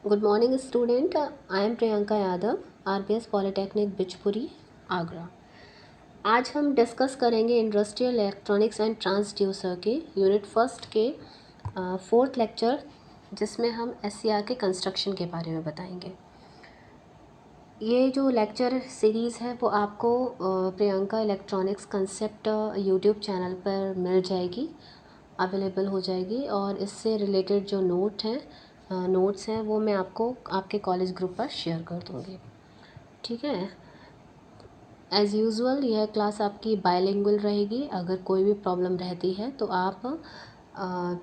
Good morning student, I am Priyanka Yadav, RBS polytechnic Bichpuri, Agra. आज हम discuss करेंगे इंडस्ट्रियल इलेक्ट्रॉनिक्स एंड ट्रांसड्यूसर के यूनिट फर्स्ट के फोर्थ लेक्चर, जिसमें हम एससीआर के कंस्ट्रक्शन के बारे में बताएंगे। ये जो लेक्चर सीरीज़ है वो आपको Priyanka electronics concept YouTube channel पर मिल जाएगी, अवेलेबल हो जाएगी। और इससे रिलेटेड जो नोट्स हैं वो मैं आपको आपके कॉलेज ग्रुप पर शेयर कर दूँगी। ठीक है। एज़ यूजुअल यह क्लास आपकी बायलिंगुअल रहेगी। अगर कोई भी प्रॉब्लम रहती है तो आप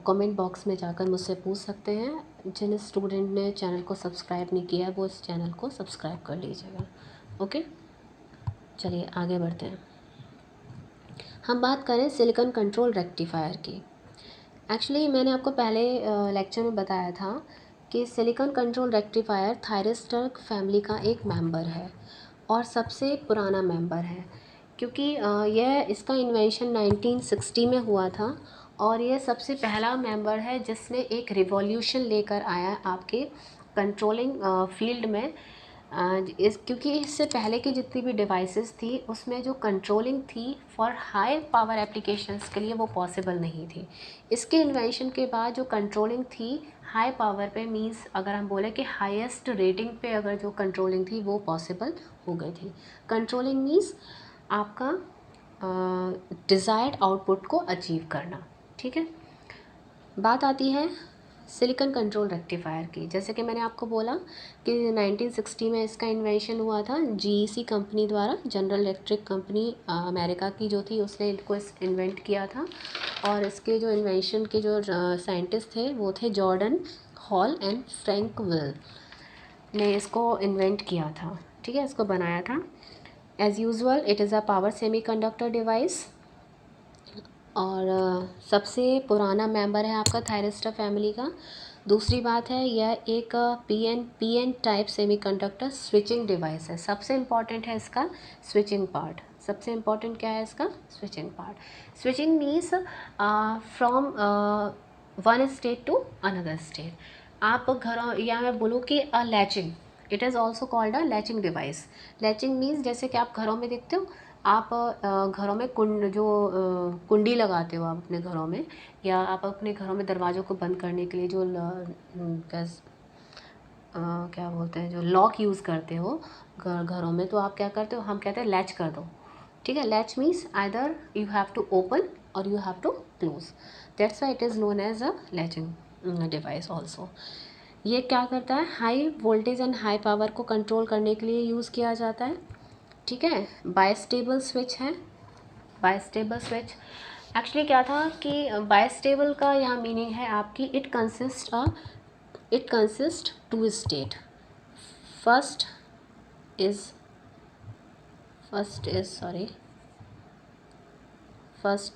कमेंट बॉक्स में जाकर मुझसे पूछ सकते हैं। जिन स्टूडेंट ने चैनल को सब्सक्राइब नहीं किया है वो इस चैनल को सब्सक्राइब कर लीजिएगा। ओके, चलिए आगे बढ़ते हैं। हम बात करें सिलिकॉन कंट्रोल रेक्टिफायर की। एक्चुअली मैंने आपको पहले लेक्चर में बताया था कि silicon control rectifier thyristor family का एक मेंबर है और सबसे पुराना मेंबर है, क्योंकि यह इसका इन्वेंशन 1960 में हुआ था और यह सबसे पहला मेंबर है जिसने एक रिवॉल्यूशन लेकर आया आपके कंट्रोलिंग फील्ड में। क्योंकि इससे पहले की जितनी भी डिवाइसेस थी उसमें जो कंट्रोलिंग थी फॉर हाई पावर एप्लीकेशंस के लिए वो पॉसिबल नहीं थी। इसके इन्वेंशन के बाद जो कंट्रोलिंग थी हाई पावर पे, मींस अगर हम बोले कि हाईएस्ट रेटिंग पे अगर जो कंट्रोलिंग थी वो पॉसिबल हो गई थी। कंट्रोलिंग मींस आपका डिज़ायर्ड आउटपुट को अचीव करना। ठीक है। बात आती है सिलिकॉन कंट्रोल रेक्टिफायर की। जैसे कि मैंने आपको बोला कि 1960 में इसका इन्वेंशन हुआ था जीईसी कंपनी द्वारा। जनरल इलेक्ट्रिक कंपनी अमेरिका की जो थी उसने इनको इन्वेंट किया था। और इसके जो इन्वेंशन के जो साइंटिस्ट थे वो थे Jordan hall and Frank will ने इसको इन्वेंट किया था। ठीक है, इसको बनाया था। As usual it is a power semiconductor device और सबसे पुराना मेंबर है आपका थायरिस्टर फैमिली का। दूसरी बात है यह एक PN type semiconductor switching device है। सबसे इम्पॉर्टेंट है इसका स्विचिंग पार्ट। सबसे इम्पॉर्टेंट क्या है इसका switching part. Switching means from one state to another state. आप घरों या मैं बोलूँ कि latching, it is also called a latching device. Latching means जैसे कि आप घरों में देखते हो, आप घरों में कुंडी लगाते हो आप अपने घरों में, या आप अपने घरों में दरवाज़ों को बंद करने के लिए जो क्या बोलते हैं जो लॉक यूज़ करते हो घरों में, तो आप क्या करते हो, हम कहते हैं लैच कर दो। ठीक है। Latch means either you have to open और you have to close. That's why it is known as a latching device also. ये क्या करता है, high voltage and high power को कंट्रोल करने के लिए यूज़ किया जाता है। ठीक है। बायस्टेबल स्विच है। बायस्टेबल स्विच एक्चुअली क्या था कि बायस्टेबल का यहाँ मीनिंग है आपकी it consist two state. First is first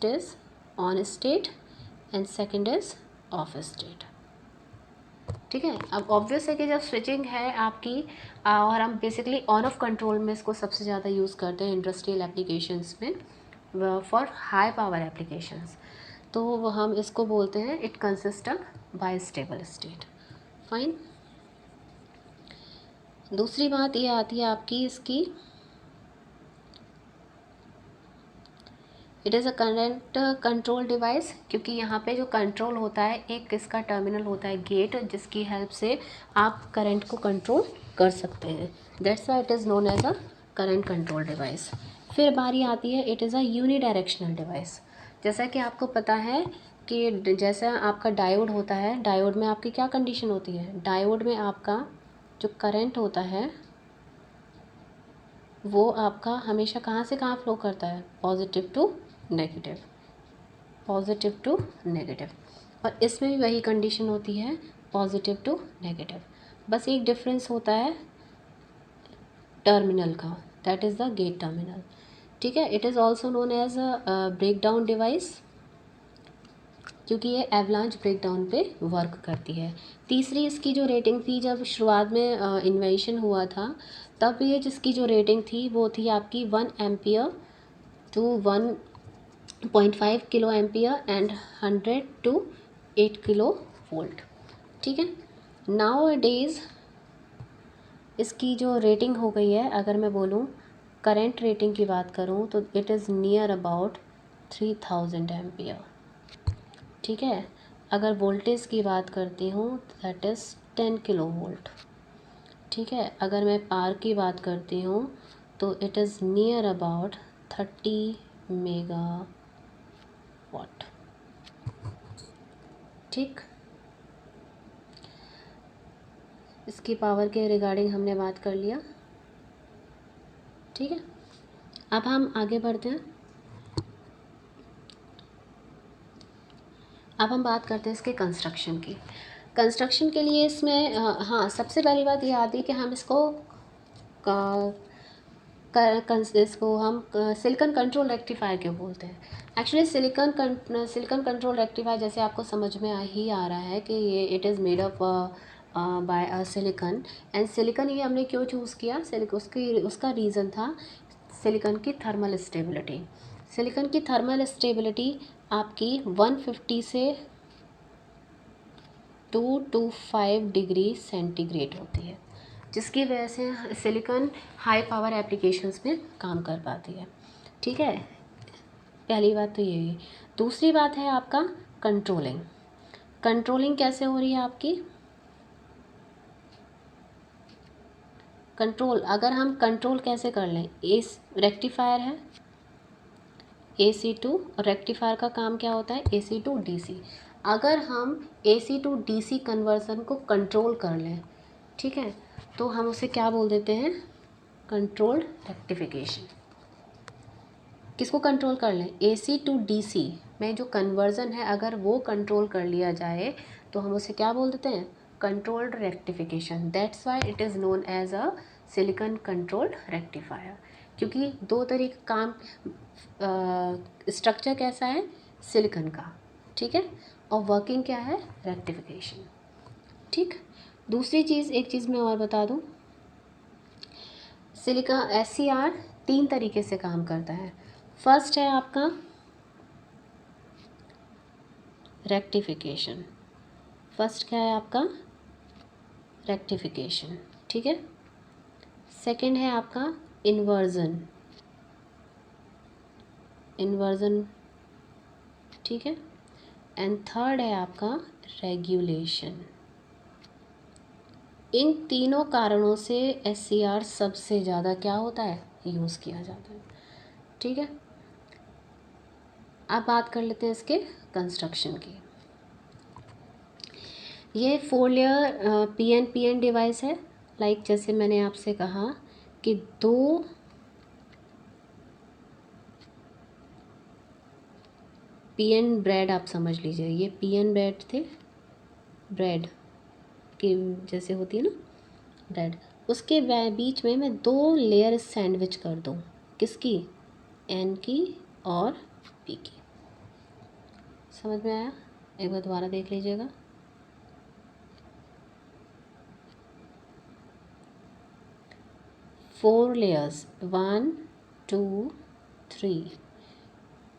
is on state and second is of state. ठीक है। अब ऑब्वियस है कि जब स्विचिंग है आपकी और हम बेसिकली ऑन ऑफ कंट्रोल में इसको सबसे ज़्यादा यूज़ करते हैं इंडस्ट्रियल एप्लीकेशंस में फॉर हाई पावर एप्लीकेशंस, तो वो हम इसको बोलते हैं it consist of bistable state. Fine. दूसरी बात ये आती है आपकी इसकी, it is a current control device, क्योंकि यहाँ पे जो कंट्रोल होता है एक इसका टर्मिनल होता है गेट, जिसकी हेल्प से आप करंट को कंट्रोल कर सकते हैं। That's why it is known as a current control device. फिर बारी आती है it is a unidirectional device. जैसा कि आपको पता है कि जैसा आपका डायोड होता है, डायोड में आपकी क्या कंडीशन होती है, डायोड में आपका जो करंट होता है वो आपका हमेशा कहाँ से कहाँ फ्लो करता है, positive to negative, positive to negative. और इसमें भी वही कंडीशन होती है, पॉजिटिव टू नेगेटिव। बस एक डिफरेंस होता है टर्मिनल का, that is the gate terminal. ठीक है। It is also known as a breakdown device, क्योंकि ये एवलांच ब्रेक डाउन पे वर्क करती है। तीसरी इसकी जो रेटिंग थी, जब शुरुआत में इन्वेंशन हुआ था तब ये जिसकी जो रेटिंग थी वो थी आपकी 1 ampere to 1.5 kilo ampere and 100 to 8 kilo volt. ठीक है। नाउ अ डेज़ इसकी जो रेटिंग हो गई है, अगर मैं बोलूँ करंट रेटिंग की बात करूँ तो it is near about 3000 ampere. ठीक है, अगर वोल्टेज की बात करती हूँ दैट इज़ 10 किलो वोल्ट। ठीक है, अगर मैं पावर की बात करती हूँ तो it is near about 30 megawatt. ठीक, इसकी पावर के रिगार्डिंग हमने बात कर लिया। ठीक है, अब हम आगे बढ़ते हैं। अब हम बात करते हैं इसके कंस्ट्रक्शन की। कंस्ट्रक्शन के लिए इसमें हाँ, सबसे पहली बात ये आती है कि हम इसको इसको हम सिलिकॉन कंट्रोल रेक्टिफायर क्यों बोलते हैं। एक्चुअली सिलिकॉन कंट्रोल रेक्टिफायर जैसे आपको समझ में ही आ रहा है कि ये it is made up by silicon. And silicon ये हमने क्यों चूज़ किया, उसका रीज़न था सिलिकॉन की थर्मल स्टेबिलिटी। सिलिकॉन की थर्मल स्टेबिलिटी आपकी 150 से 225 डिग्री सेंटीग्रेड होती है, जिसकी वजह से सिलिकॉन हाई पावर एप्लीकेशंस में काम कर पाती है। ठीक है, पहली बात तो यही है। दूसरी बात है आपका कंट्रोलिंग। कंट्रोलिंग कैसे हो रही है आपकी, कंट्रोल अगर हम कंट्रोल कैसे कर लें, एस रेक्टिफायर है AC टू, रेक्टिफायर का काम क्या होता है AC टू DC। अगर हम AC टू DC कन्वर्सन को कंट्रोल कर लें, ठीक है, तो हम उसे क्या बोल देते हैं, कंट्रोल्ड रेक्टिफिकेशन। किसको कंट्रोल कर लें, AC टू DC में जो कन्वर्ज़न है अगर वो कंट्रोल कर लिया जाए तो हम उसे क्या बोल देते हैं, controlled rectification. That's why it is known as a silicon controlled rectifier, क्योंकि दो तरीके काम, स्ट्रक्चर कैसा है सिलिकॉन का, ठीक है, और वर्किंग क्या है रेक्टिफिकेशन। ठीक, दूसरी चीज़, एक चीज़ मैं और बता दूं, सिलिकॉन SCR 3 तरीके से काम करता है। फर्स्ट है आपका रेक्टिफिकेशन, फर्स्ट क्या है आपका रेक्टिफिकेशन, ठीक है। सेकंड है आपका इन्वर्जन, इन्वर्जन, ठीक है। एंड थर्ड है आपका रेगुलेशन। इन तीनों कारणों से SCR सबसे ज़्यादा क्या होता है, यूज़ किया जाता है। ठीक है, अब बात कर लेते हैं इसके कंस्ट्रक्शन की। ये 4 लेयर PN डिवाइस है। लाइक जैसे मैंने आपसे कहा कि 2 PN ब्रेड आप समझ लीजिए, ये PN ब्रेड थे, ब्रेड की जैसे होती है ना ब्रेड, उसके बीच में मैं 2 लेयर सैंडविच कर दूँ, किसकी, N की और P की। समझ में आया, एक बार दोबारा देख लीजिएगा। Four layers 1 2 3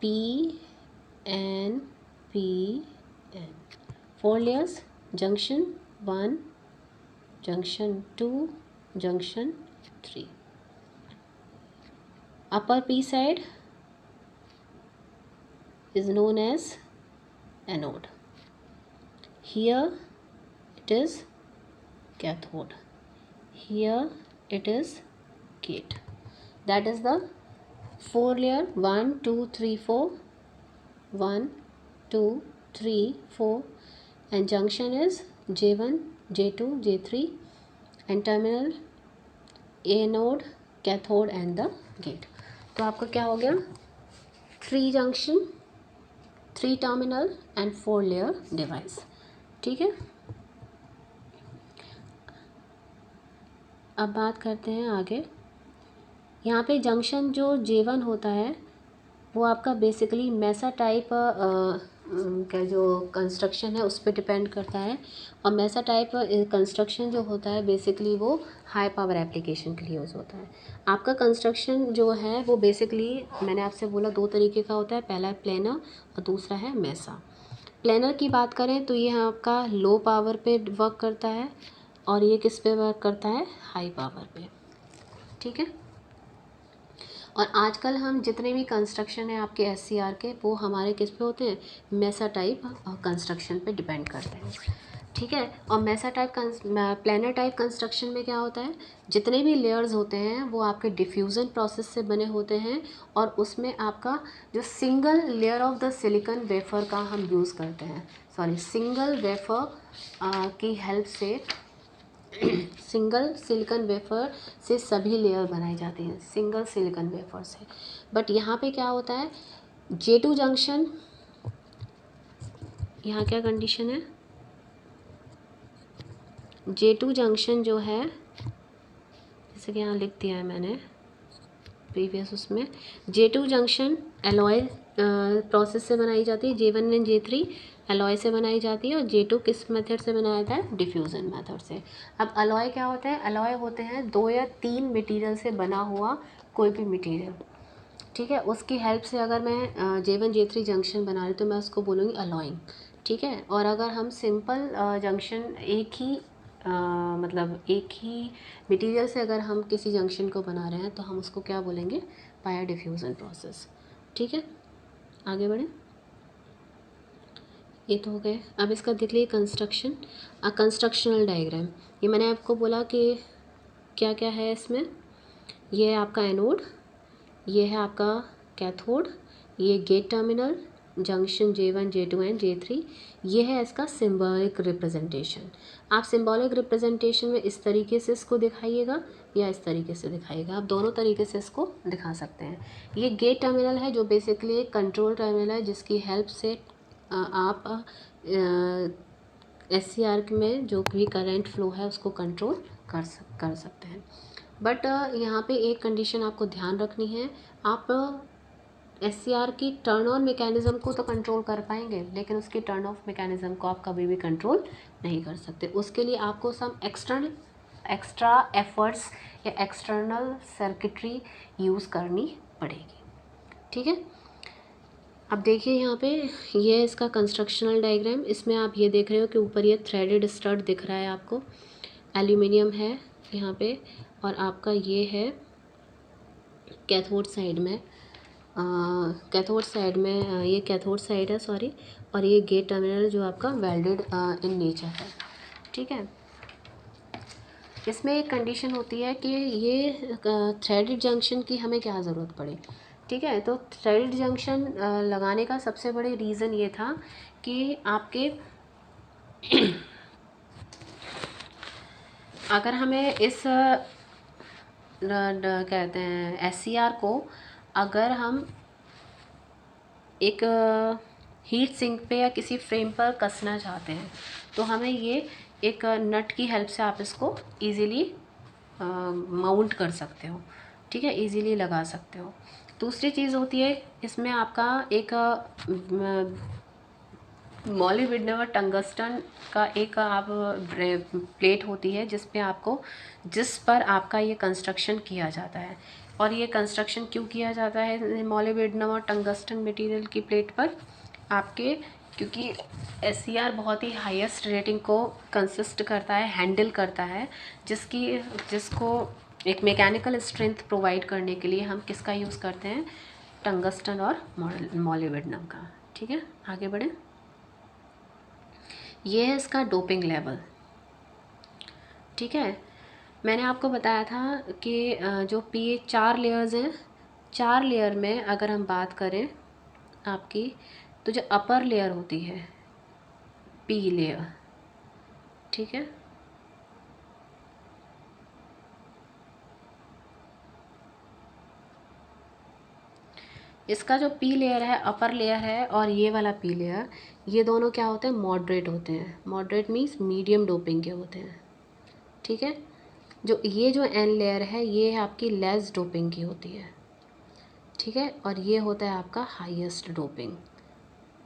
PN PN, 4 layers, junction 1, junction 2, junction 3. Upper P side is known as anode. Here it is cathode. Here it is gate. That is the 4 layer 1 2 3 4, 1 2 3 4, and junction is J1 J2 J3, and terminal anode, cathode and the gate. तो आपका क्या हो गया, 3 junction 3 terminal and 4 layer device। ठीक है, अब बात करते हैं आगे। यहाँ पे जंक्शन जो J1 होता है वो आपका बेसिकली मेसा टाइप का जो कंस्ट्रक्शन है उस पर डिपेंड करता है, और मेसा टाइप कंस्ट्रक्शन जो होता है बेसिकली वो हाई पावर एप्लीकेशन के लिए यूज़ होता है। आपका कंस्ट्रक्शन जो है वो बेसिकली मैंने आपसे बोला 2 तरीके का होता है, पहला है प्लेनर और दूसरा है मेसा। प्लेनर की बात करें तो ये आपका लो पावर पे वर्क करता है और ये किस पे वर्क करता है, हाई पावर पे। ठीक है। और आजकल हम जितने भी कंस्ट्रक्शन है आपके SCR के, वो हमारे किस पे होते हैं, मेसा टाइप कंस्ट्रक्शन पे डिपेंड करते हैं। ठीक है। और मेसा टाइप प्लानर टाइप कंस्ट्रक्शन में क्या होता है, जितने भी लेयर्स होते हैं वो आपके डिफ्यूज़न प्रोसेस से बने होते हैं और उसमें आपका जो single layer of the silicon wafer का हम यूज़ करते हैं, सिंगल वेफर की हेल्प से सिंगल सिलिकॉन वेफर से सभी लेयर बनाई जाती हैं, सिंगल सिलिकॉन वेफर से। बट यहाँ पे क्या होता है, J2 जंक्शन, यहाँ क्या कंडीशन है, J2 जंक्शन जो है, जैसे कि यहाँ लिख दिया है मैंने प्रीवियस उसमें, J2 जंक्शन एलॉय प्रोसेस से बनाई जाती है, J1 एंड J3 एलॉय से बनाई जाती है और J2 किस मेथड से बनाया जाता है, डिफ्यूज़न मेथड से। अब अलॉय क्या होता है, अलॉय होते हैं 2 या 3 मटेरियल से बना हुआ कोई भी मटेरियल। ठीक है। उसकी हेल्प से अगर मैं J1 J3 जंक्शन बना रही तो मैं उसको बोलूँगी अलॉइंग। ठीक है। और अगर हम सिंपल जंक्शन एक ही मतलब एक ही मटेरियल से अगर हम किसी जंक्शन को बना रहे हैं तो हम उसको क्या बोलेंगे, पाया डिफ्यूज़न प्रोसेस। ठीक है। आगे बढ़ें। ये तो हो गए। अब इसका देख लिए कंस्ट्रक्शन, कंस्ट्रक्शनल डायग्राम। ये मैंने आपको बोला कि क्या क्या है इसमें, ये है आपका एनोड, ये है आपका कैथोड, ये gate terminal, junction J1 J2 and J3, ये है इसका सिंबॉलिक रिप्रेजेंटेशन। आप सिंबॉलिक रिप्रेजेंटेशन में इस तरीके से इसको दिखाइएगा या इस तरीके से दिखाइएगा, आप दोनों तरीके से इसको दिखा सकते हैं। ये गेट टर्मिनल है जो बेसिकली एक कंट्रोल टर्मिनल है जिसकी हेल्प से आप SCR में जो भी करंट फ्लो है उसको कंट्रोल कर सकते हैं। बट यहाँ पे एक कंडीशन आपको ध्यान रखनी है, आप SCR की टर्न ऑन मैकेनिज़्म को तो कंट्रोल कर पाएंगे लेकिन उसकी टर्न ऑफ मैकेनिज़्म को आप कभी भी कंट्रोल नहीं कर सकते। उसके लिए आपको सम एक्स्ट्रा एफर्ट्स या एक्सटर्नल सर्किटरी यूज़ करनी पड़ेगी। ठीक है। अब देखिए यहाँ पे ये है इसका कंस्ट्रक्शनल डायग्राम। इसमें आप ये देख रहे हो कि ऊपर ये थ्रेडेड स्टड दिख रहा है आपको, एल्यूमिनियम है यहाँ पे, और आपका ये है कैथोड साइड में, ये कैथोड साइड है सॉरी, और ये गेट टर्मिनल जो आपका वेल्डेड इन नेचर है। ठीक है। इसमें एक कंडीशन होती है कि ये थ्रेडेड जंक्शन की हमें क्या ज़रूरत पड़े। ठीक है। तो थ्रेडेड जंक्शन लगाने का सबसे बड़े रीज़न ये था कि आपके अगर हमें इस कहते हैं SCR को अगर हम एक हीट सिंक पे या किसी फ्रेम पर कसना चाहते हैं तो हमें ये एक नट की हेल्प से आप इसको इजीली माउंट कर सकते हो। ठीक है। इजीली लगा सकते हो। दूसरी चीज़ होती है इसमें आपका एक मॉलिब्डेनम टंगस्टन का एक आप प्लेट होती है जिस पर आपका ये कंस्ट्रक्शन किया जाता है। और ये कंस्ट्रक्शन क्यों किया जाता है मॉलिब्डेनम और टंगस्टन मटेरियल की प्लेट पर आपके, क्योंकि SCR बहुत ही हाईएस्ट रेटिंग को कंसिस्ट करता है, हैंडल करता है, जिसको एक मैकेनिकल स्ट्रेंथ प्रोवाइड करने के लिए हम किसका यूज़ करते हैं, टंगस्टन और मॉलिब्डेनम का। ठीक है। आगे बढ़ें। ये है इसका डोपिंग लेवल। ठीक है। मैंने आपको बताया था कि जो P 4 लेयर्स हैं, 4 लेयर में अगर हम बात करें आपकी, तो जो अपर लेयर होती है P लेयर, ठीक है, इसका जो P लेयर है, अपर लेयर है, और ये वाला P लेयर, ये दोनों क्या होते हैं, मॉडरेट होते हैं। मॉडरेट मीन्स मीडियम डोपिंग के होते हैं। ठीक है। ये जो N लेयर है ये आपकी लेस डोपिंग की होती है। ठीक है। और ये होता है आपका हाईएस्ट डोपिंग,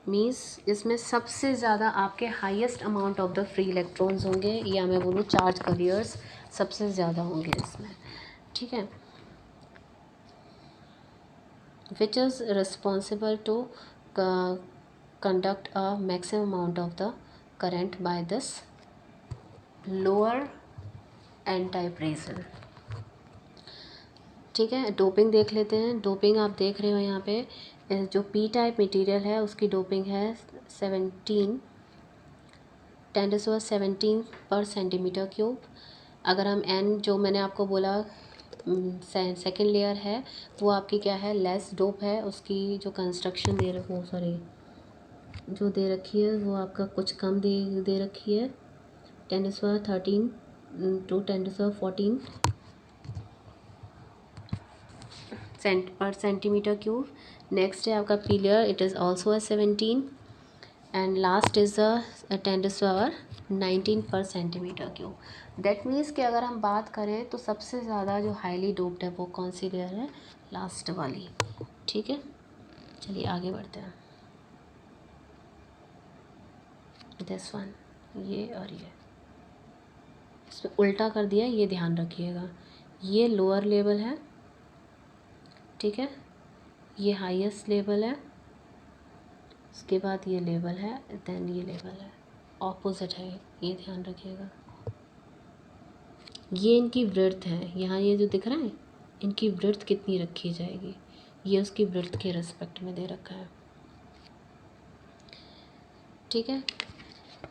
मीन्स इसमें सबसे ज़्यादा आपके highest amount of the free electrons होंगे, या मैं बोलूँ चार्ज कैरियर्स सबसे ज़्यादा होंगे इसमें। ठीक है। Which is responsible to conduct a maximum amount of the current by this lower antipressure। ठीक है, डोपिंग देख लेते हैं। डोपिंग आप देख रहे हो यहाँ पे जो पी टाइप मटेरियल है उसकी डोपिंग है 10^17 अगर हम एन जो मैंने आपको बोला सेकेंड लेयर है वो आपकी क्या है, लेस डोप है, उसकी जो कंस्ट्रक्शन दे रखी, सॉरी जो दे रखी है वो आपका कुछ कम दे रखी है 10^13 to 10^14 per centimeter cube। Next है आपका P layer, it is also a 17 and last is a 10^19 पर सेंटीमीटर क्यूब। दैट मीन्स कि अगर हम बात करें तो सबसे ज़्यादा जो हाईली डोप्ड है वो कौन सी लेयर है, लास्ट वाली। ठीक है, चलिए आगे बढ़ते हैं। दिस वन, ये और ये इसमें उल्टा कर दिया, ये ध्यान रखिएगा। ये लोअर लेवल है, ठीक है, ये हाईएस्ट लेवल है, उसके बाद ये लेवल है, देन ये लेवल है, ऑपोजिट है, ये ध्यान रखिएगा। ये इनकी ब्रेड्थ है, यहाँ ये जो दिख रहा है इनकी ब्रेड्थ कितनी रखी जाएगी, ये उसकी ब्रेड्थ के रिस्पेक्ट में दे रखा है। ठीक है,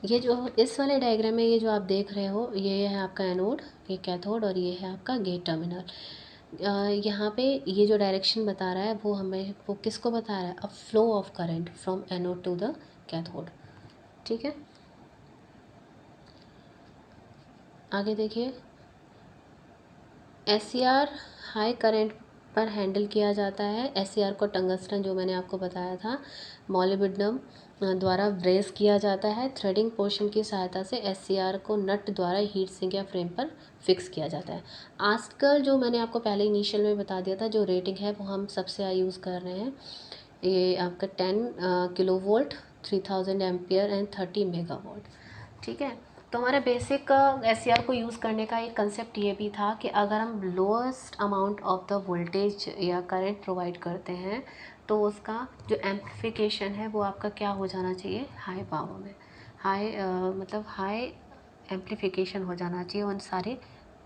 ये जो इस वाले डायग्राम में ये जो आप देख रहे हो ये है आपका एनोड, ये कैथोड और ये है आपका गेट टर्मिनल। यहाँ पे ये जो डायरेक्शन बता रहा है वो किसको बता रहा है, a flow of current from anode to the cathode. ठीक है, आगे देखिए। SCR हाई करंट पर हैंडल किया जाता है। SCR को टंगस्टन जो मैंने आपको बताया था मोलिब्डेनम द्वारा ब्रेस किया जाता है। थ्रेडिंग पोर्शन की सहायता से SCR को नट द्वारा हीट सिंक या फ्रेम पर फिक्स किया जाता है। आजकल जो मैंने आपको पहले इनिशियल में बता दिया था, जो रेटिंग है वो हम सबसे यूज़ कर रहे हैं। ये आपका 10 किलोवोल्ट, 3000 एम्पियर एंड 30 मेगावाट। ठीक है, तो हमारा बेसिक SCR को यूज़ करने का एक कंसेप्ट ये भी था कि अगर हम lowest amount of the voltage या करंट प्रोवाइड करते हैं तो उसका जो एम्प्लीफिकेशन है वो आपका क्या हो जाना चाहिए, हाई पावर में, मतलब हाई एम्प्लीफिकेशन हो जाना चाहिए उन सारे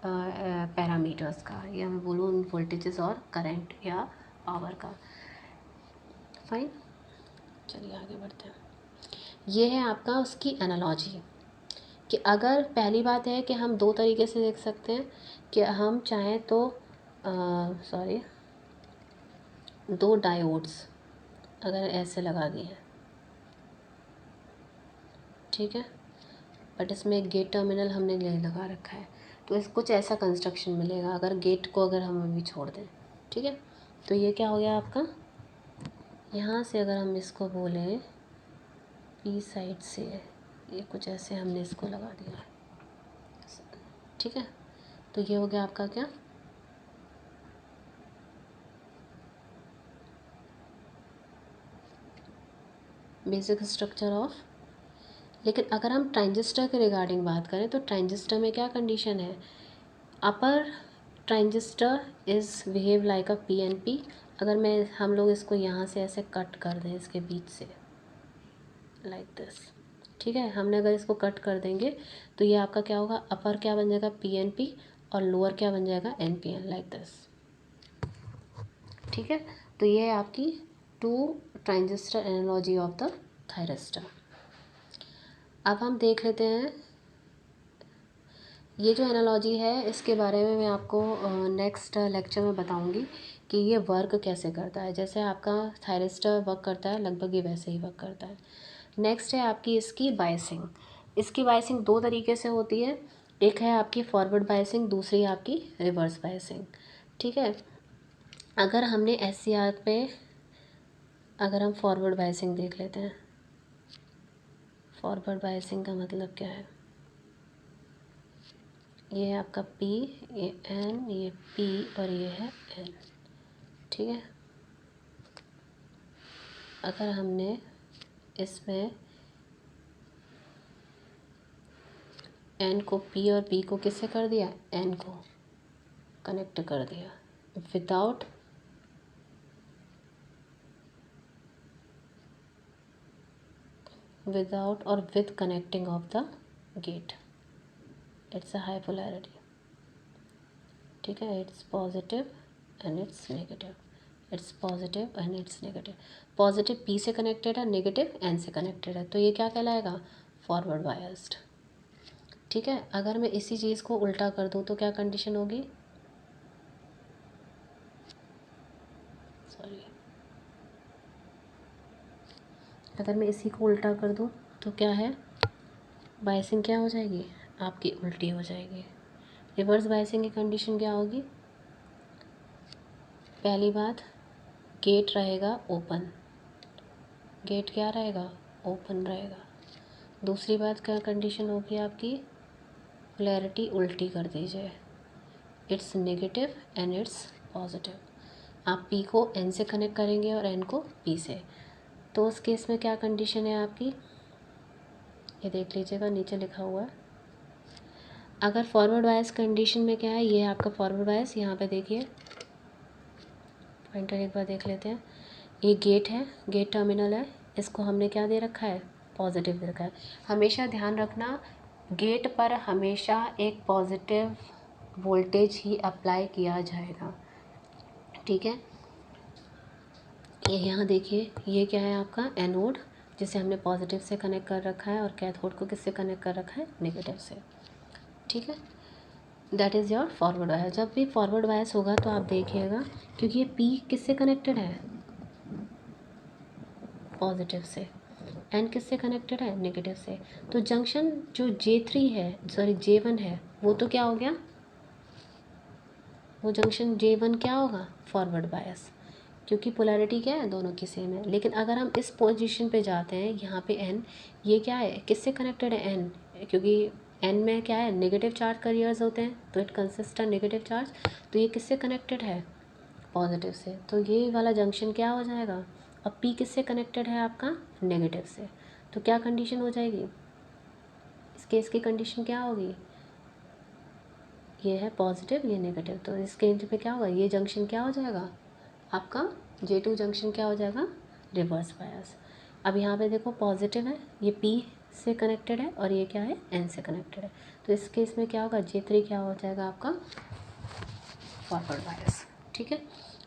पैरामीटर्स का, या मैं बोलूँ उन वोल्टेजेस और करंट या पावर का। फाइन, चलिए आगे बढ़ते हैं। ये है आपका उसकी एनालॉजी कि अगर पहली बात है कि हम दो तरीके से देख सकते हैं कि हम चाहें तो दो डायोड्स अगर ऐसे लगा दिए हैं, ठीक है, बट इसमें एक गेट टर्मिनल हमने ले लगा रखा है, तो इस कुछ ऐसा कंस्ट्रक्शन मिलेगा अगर गेट को अगर हम अभी छोड़ दें। ठीक है, तो ये क्या हो गया आपका, यहाँ से अगर हम इसको बोलें पी साइड से, ये कुछ ऐसे हमने इसको लगा दिया है। ठीक है, तो ये हो गया आपका क्या, बेसिक स्ट्रक्चर ऑफ। लेकिन अगर हम ट्रांजिस्टर के रिगार्डिंग बात करें तो ट्रांजिस्टर में क्या कंडीशन है, upper transistor is behave like a PNP। अगर हम लोग इसको यहाँ से ऐसे कट कर दें इसके बीच से लाइक दिस, ठीक है, हमने अगर इसको कट कर देंगे तो ये आपका क्या होगा, अपर क्या बन जाएगा PNP और लोअर क्या बन जाएगा NPN लाइक दिस। ठीक है, तो ये है आपकी two transistor analogy of the thyristor. अब हम देख लेते हैं ये जो एनालॉजी है इसके बारे में मैं आपको नेक्स्ट लेक्चर में बताऊंगी कि ये वर्क कैसे करता है। जैसे आपका थायरिस्टर वर्क करता है लगभग ये वैसे ही वर्क करता है। नेक्स्ट है आपकी इसकी बायसिंग। इसकी बायसिंग दो तरीके से होती है, एक है आपकी फॉरवर्ड बायसिंग, दूसरी आपकी रिवर्स बायसिंग। ठीक है, अगर हमने SCR पे अगर हम फॉरवर्ड बायसिंग देख लेते हैं, फॉरवर्ड बायसिंग का मतलब क्या है, ये है आपका P, ये N, ये P और ये है N। ठीक है, अगर हमने इसमें N को P और P को किससे कर दिया, N को कनेक्ट कर दिया विदाउट विदाउट और with connecting of the gate, it's a high polarity. ठीक है, it's positive and it's negative, it's positive and it's negative. Positive P से कनेक्टेड है, नेगेटिव एन से कनेक्टेड है, तो ये क्या कहलाएगा, फॉरवर्ड बायस्ड। ठीक है, अगर मैं इसी चीज़ को उल्टा कर दूँ तो क्या कंडीशन होगी, सॉरी, अगर मैं इसी को उल्टा कर दूँ तो क्या है, बायसिंग क्या हो जाएगी आपकी, उल्टी हो जाएगी। रिवर्स बायसिंग की कंडीशन क्या होगी, पहली बात गेट रहेगा ओपन, गेट क्या रहेगा, ओपन रहेगा। दूसरी बात क्या कंडीशन होगी आपकी, पोलैरिटी उल्टी कर दीजिए, it's negative and it's positive. आप पी को एन से कनेक्ट करेंगे और एन को पी से, तो उस केस में क्या कंडीशन है आपकी, ये देख लीजिएगा नीचे लिखा हुआ है। अगर फॉरवर्ड बायस कंडीशन में क्या है, ये है आपका फॉरवर्ड बायस, यहाँ पे देखिए पॉइंटर एक बार देख लेते हैं। ये गेट है, गेट टर्मिनल है, इसको हमने क्या दे रखा है, पॉजिटिव दे रखा है। हमेशा ध्यान रखना, गेट पर हमेशा एक पॉजिटिव वोल्टेज ही अप्लाई किया जाएगा। ठीक है, ये यहाँ देखिए, ये क्या है आपका एनोड, जिसे हमने पॉजिटिव से कनेक्ट कर रखा है, और कैथोड को किससे कनेक्ट कर रखा है, नेगेटिव से। ठीक है, that is your forward wire. जब भी फॉरवर्ड वायर्स होगा तो आप देखिएगा, क्योंकि ये पी किससे कनेक्टेड है, पॉजिटिव से, एन किससे कनेक्टेड है, नेगेटिव से, तो जंक्शन जो J3 है, सॉरी J1 है, वो तो क्या हो गया, वो जंक्शन J1 क्या होगा, फॉरवर्ड बायस, क्योंकि पोलैरिटी क्या है, दोनों की सेम है। लेकिन अगर हम इस पोजीशन पे जाते हैं, यहाँ पे एन, ये क्या है, किससे कनेक्टेड है, एन, क्योंकि एन में क्या है, नेगेटिव चार्ज कैरियर्स होते हैं, तो it consist of negative charge, तो ये किससे कनेक्टेड है, पॉजिटिव से, तो ये वाला जंक्शन क्या हो जाएगा। अब पी किससे कनेक्टेड है आपका, नेगेटिव से, तो क्या कंडीशन हो जाएगी, इस केस की कंडीशन क्या होगी, ये है पॉजिटिव, ये नेगेटिव, तो इस केस पे क्या होगा, ये जंक्शन क्या हो जाएगा आपका, J2 जंक्शन क्या हो जाएगा, रिवर्स बायस। अब यहाँ पे देखो पॉजिटिव है, ये P से कनेक्टेड है, और ये क्या है, N से कनेक्टेड है, तो इस केस में क्या होगा, J3 क्या हो जाएगा आपका, फॉरवर्ड बायस। ठीक है,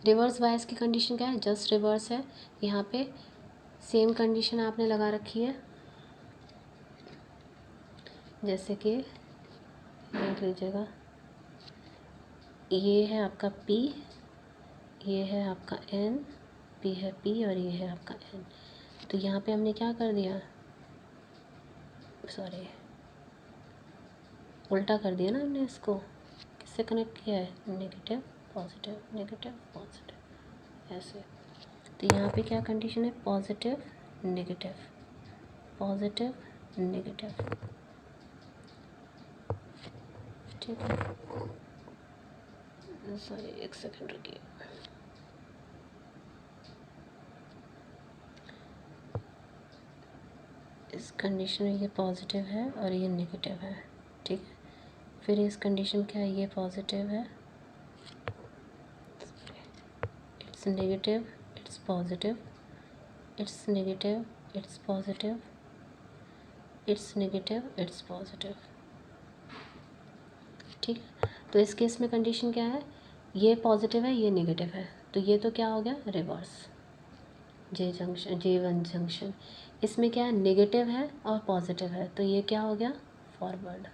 रिवर्स बायस की कंडीशन क्या है, जस्ट रिवर्स है, यहाँ पे सेम कंडीशन आपने लगा रखी है, जैसे कि देख लीजिएगा, ये है आपका P, ये है आपका N, P है P और ये है आपका N, तो यहाँ पे हमने क्या कर दिया, सॉरी उल्टा कर दिया ना हमने, इसको किससे कनेक्ट किया है, नेगेटिव पॉजिटिव, नेगेटिव पॉजिटिव, ऐसे। तो यहाँ पे क्या कंडीशन है, पॉजिटिव नेगेटिव, पॉजिटिव नेगेटिव। ठीक है, सॉरी एक सेकंड रुकिए, इस कंडीशन में ये पॉजिटिव है और ये नेगेटिव है। ठीक है, फिर इस कंडीशन क्या है, ये पॉजिटिव है, it's negative, it's positive, it's negative, it's positive, it's negative, it's positive. ठीक है, तो इस केस में कंडीशन क्या है, ये पॉजिटिव है, ये नेगेटिव है, तो ये तो क्या हो गया, रिवर्स, J1 जंक्शन, इसमें क्या है, नेगेटिव है और पॉजिटिव है, तो ये क्या हो गया, फॉरवर्ड।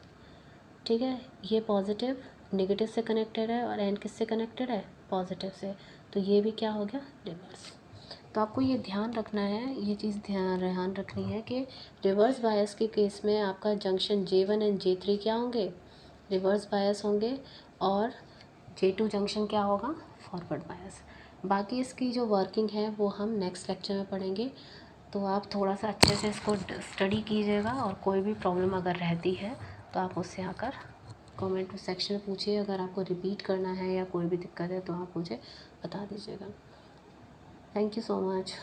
ठीक है, ये पॉजिटिव नेगेटिव से कनेक्टेड है और एन किससे कनेक्टेड है, पॉजिटिव से, तो ये भी क्या हो गया, रिवर्स। तो आपको ये ध्यान रखना है, ये चीज़ ध्यान रखनी है कि रिवर्स बायस के केस में आपका जंक्शन J1 एंड J3 क्या होंगे, रिवर्स बायस होंगे, और J2 जंक्शन क्या होगा, फॉरवर्ड बायस। बाकी इसकी जो वर्किंग है वो हम नेक्स्ट लेक्चर में पढ़ेंगे, तो आप थोड़ा सा अच्छे से इसको स्टडी कीजिएगा, और कोई भी प्रॉब्लम अगर रहती है तो आप उससे आकर कमेंट सेक्शन में पूछिए, अगर आपको रिपीट करना है या कोई भी दिक्कत है तो आप मुझे बता दीजिएगा। Thank you so much.